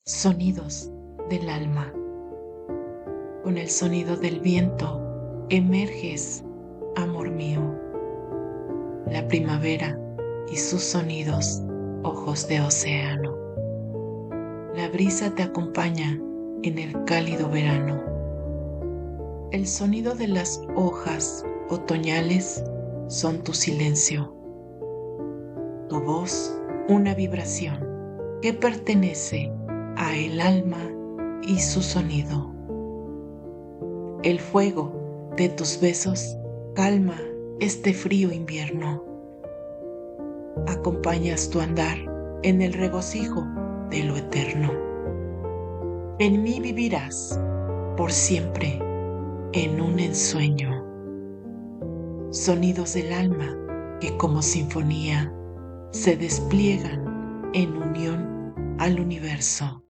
Sonidos del alma. Con el sonido del viento emerges, amor mío. La primavera y sus sonidos, ojos de océano. La brisa te acompaña en el cálido verano. El sonido de las hojas otoñales son tu silencio. Tu voz, una vibración que pertenece a el alma y su sonido. El fuego de tus besos calma este frío invierno. Acompañas tu andar en el regocijo de lo eterno. En mí vivirás por siempre en un ensueño. Sonidos del alma que como sinfonía se despliegan en unión al universo.